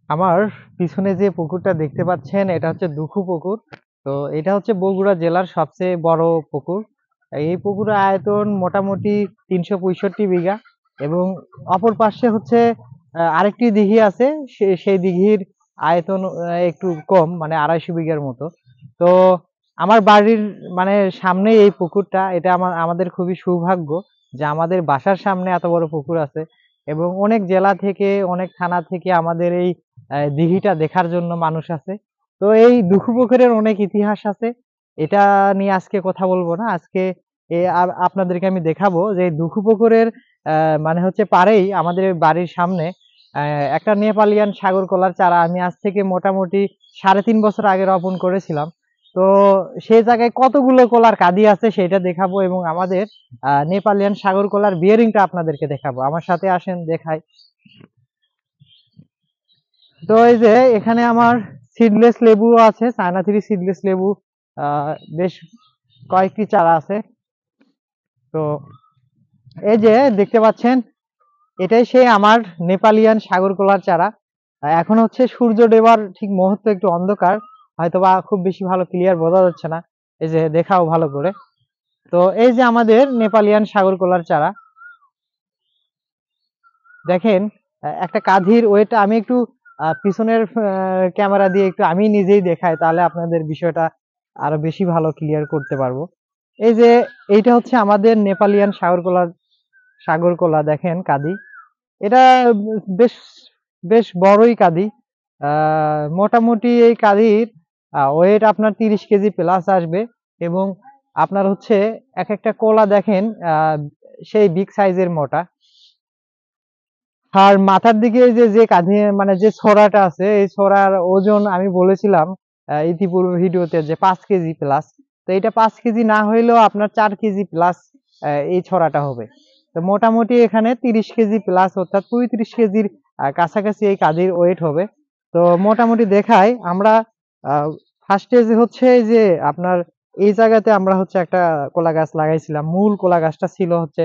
আমার পিছনে যে পুকুরটা দেখতে পাচ্ছেন এটা হচ্ছে দুখু পুকুর। তো এটা হচ্ছে বগুড়া জেলার সবচেয়ে বড় পুকুর। এই পুকুরের আয়তন মোটামুটি ৩৬৫ বিঘা এবং অপর পাশে হচ্ছে আরেকটি দিঘি আছে। সেই দিঘির আয়তন একটু কম, মানে ২৫০ বিঘার মতো। তো আমার বাড়ির মানে সামনে এই পুকুরটা, এটা আমাদের খুবই সৌভাগ্য যে আমাদের বাসার সামনে এত বড় পুকুর আছে এবং অনেক জেলা থেকে, অনেক থানা থেকে আমাদের এই দিঘিটা দেখার জন্য মানুষ আছে। তো এই দুখু পুকুরের অনেক ইতিহাস আছে। এটা নিয়ে আজকে কথা বলবো না। আজকে আপনাদেরকে আমি দেখাবো যে এই দুখু পুকুরের মানে হচ্ছে পাড়েই আমাদের বাড়ির সামনে একটা নেপালিয়ান সাগর কলার চারা আমি আজ থেকে মোটামুটি ৩.৫ বছর আগে রোপণ করেছিলাম। তো সেই জায়গায় কতগুলো কলার কাঁদি আছে সেটা দেখাবো এবং আমাদের নেপালিয়ান সাগর কলার বিয়ারিংটা আপনাদেরকে দেখাবো। আমার সাথে আসেন, দেখাই। তো এই যে এখানে আমার সিডলেস লেবু আছে, চায়না থ্রি সিডলেস লেবু বেশ কয়েকটি চারা আছে। তো এই যে দেখতে পাচ্ছেন, এটাই সেই আমার নেপালিয়ান সাগর কলার চারা। এখন হচ্ছে সূর্য ডোবার ঠিক মুহূর্ত, একটু অন্ধকার, হয়তোবা খুব বেশি ভালো ক্লিয়ার বোঝা যাচ্ছে না। এই যে দেখাও ভালো করে। তো এই যে আমাদের নেপালিয়ান সাগর কলার চারা দেখেন, একটা কাঁধির ওয়েট আমি একটু পিছনের ক্যামেরা দিয়ে একটু আমি নিজেই দেখাই, তাহলে আপনাদের বিষয়টা আরো বেশি ভালো ক্লিয়ার করতে পারবো। এই যে এইটা হচ্ছে আমাদের নেপালিয়ান সাগর কলা, দেখেন কাঁদি। এটা বেশ বেশ বড়ই কাঁদি। মোটামুটি এই কাঁদির ওয়েট আপনার ৩০ কেজি প্লাস আসবে এবং আপনার হচ্ছে এক একটা কলা দেখেন সেই বিগ সাইজের মোটা। আর মাথার দিকে যে যে কাঁধে মানে যে ছড়াটা আছে, এই ছড়ার ওজন আমি বলেছিলাম ইতিপূর্বে ভিডিওতে যে ৫ কেজি প্লাস। তো এটা ৫ কেজি না হইলেও আপনার ৪ কেজি প্লাস এই ছড়াটা হবে। তো মোটামুটি এখানে ৩০ কেজি প্লাস অর্থাৎ ৩৫ কেজির কাছাকাছি এই কাঁধির ওয়েট হবে। তো মোটামুটি দেখাই আমরা ফার্স্টে যে হচ্ছে এই যে আপনার এই জায়গাতে আমরা হচ্ছে একটা কলা গাছ লাগাইছিলাম। মূল কলা গাছটা ছিল হচ্ছে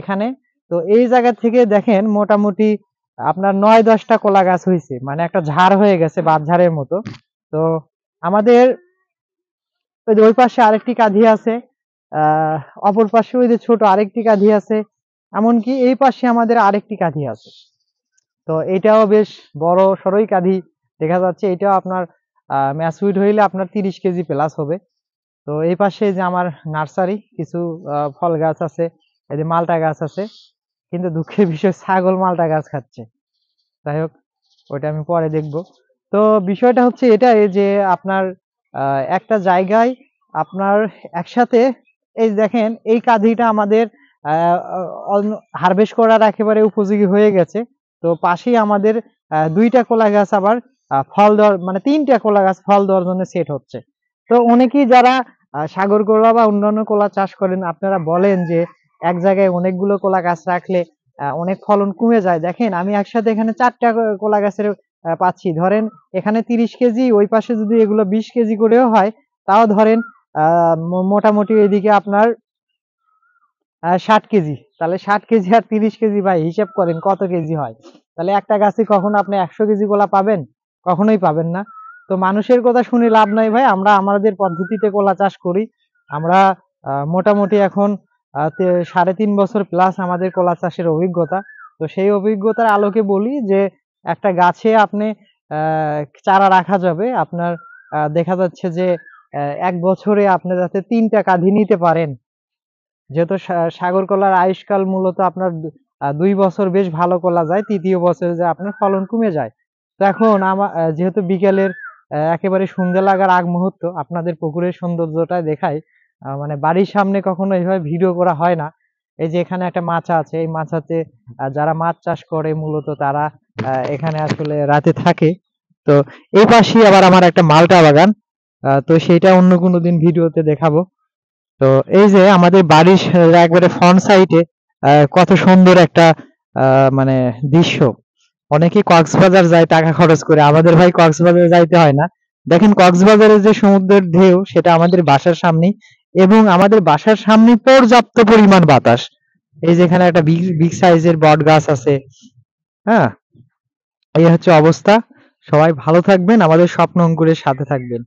এখানে। তো এই জায়গা থেকে দেখেন মোটামুটি আপনার ৯-১০টা কলা গাছ হয়েছে, মানে একটা ঝাড় হয়ে গেছে, বাঁধঝাড়ের মতো। তো আমাদের ওই যে ওই পাশে আরেকটি কাঁধি আছে, আহ অপর পাশে ওই যে ছোট আরেকটি কাঁধি আছে, এমনকি এই পাশে আমাদের আরেকটি কাঁধি আছে। তো এটাও বেশ বড় সড়ই কাঁধি দেখা যাচ্ছে। এটাও আপনার ম্যাচুইড হইলে আপনার ৩০ কেজি প্লাস হবে। তো এই পাশে যে আমার নার্সারি কিছু ফল গাছ আছে, এই যে মালটা গাছ আছে, কিন্তু দুঃখের বিষয় ছাগল মালটা গাছ খাচ্ছে। যাই হোক, ওটা আমি পরে দেখব। তো বিষয়টা হচ্ছে এটাই যে আপনার একটা জায়গায় আপনার একসাথে এই দেখেন এই কাঁধিটা আমাদের হারভেস্ট করার একেবারে উপযোগী হয়ে গেছে। তো পাশেই আমাদের ২টা কলা গাছ আবার ফল দেওয়ার, মানে ৩টা কলা গাছ ফল দেওয়ার জন্য সেট হচ্ছে। তো অনেকেই যারা সাগর কলা বা অন্যান্য কলা চাষ করেন, আপনারা বলেন যে এক জায়গায় অনেকগুলো কলা গাছ রাখলে অনেক ফলন কমে যায়। দেখেন আমি একসাথে এখানে ৪টা কলা গাছের পাচ্ছি। ধরেন এখানে ৩০ কেজি, ওই পাশে যদি এগুলো ২০ কেজি করেও হয়, তাও ধরেন মোটামুটি এদিকে আপনার ৬০ কেজি। তাহলে ৬০ কেজি আর ৩০ কেজি, ভাই হিসাব করেন কত কেজি হয়। তাহলে একটা গাছে কখনো আপনি ১০০ কেজি কলা পাবেন? কখনোই পাবেন না। তো মানুষের কথা শুনে লাভ নাই ভাই, আমরা আমাদের পদ্ধতিতে কলা চাষ করি। আমরা মোটামুটি এখন ৩.৫ বছর প্লাস আমাদের কলা চাষের অভিজ্ঞতা। তো সেই অভিজ্ঞতার আলোকে বলি যে একটা গাছে আপনি চারা রাখা যাবে আপনার, দেখা যাচ্ছে যে ১ বছরে আপনি যাতে ৩টা কাঁধি নিতে পারেন। যেহেতু সাগর কলার আয়ুষ্কাল মূলত আপনার ২ বছর বেশ ভালো কলা যায়, ৩য় বছরে যে আপনার ফলন কমে যায়। তো এখন যেহেতু বিকেলের একেবারে সন্ধ্যা লাগার আগ মুহূর্ত, আপনাদের পুকুরের সৌন্দর্যটা দেখাই। মানে বাড়ির সামনে কখনো এইভাবে ভিডিও করা হয় না। এই যে এখানে একটা মাচা আছে, এই মাচাতে যারা মাছ চাষ করে মূলত তারা এখানে আসলে রাতে থাকে। তো এই পাশেই আবার আমার একটা মালটা বাগান, তো সেইটা অন্য কোনো দিন ভিডিওতে দেখাবো। তো এই যে আমাদের বাড়ির একবারে ফ্রন্ট সাইডে কত সুন্দর একটা মানে দৃশ্য। অনেকে কক্সবাজার যায় টাকা খরচ করে, আমাদের ভাই কক্সবাজার যাইতে হয় না। দেখেন কক্সবাজারের যে সমুদ্রের ঢেউ, সেটা আমাদের বাসার সামনেই এবং আমাদের বাসার সামনে পর্যাপ্ত পরিমাণ বাতাস। এই যে এখানে একটা বিগ বিগ সাইজের বট গাছ আছে। হ্যাঁ, এই হচ্ছে অবস্থা। সবাই ভালো থাকবেন, আমাদের স্বপ্ন অঙ্কুরের সাথে থাকবেন।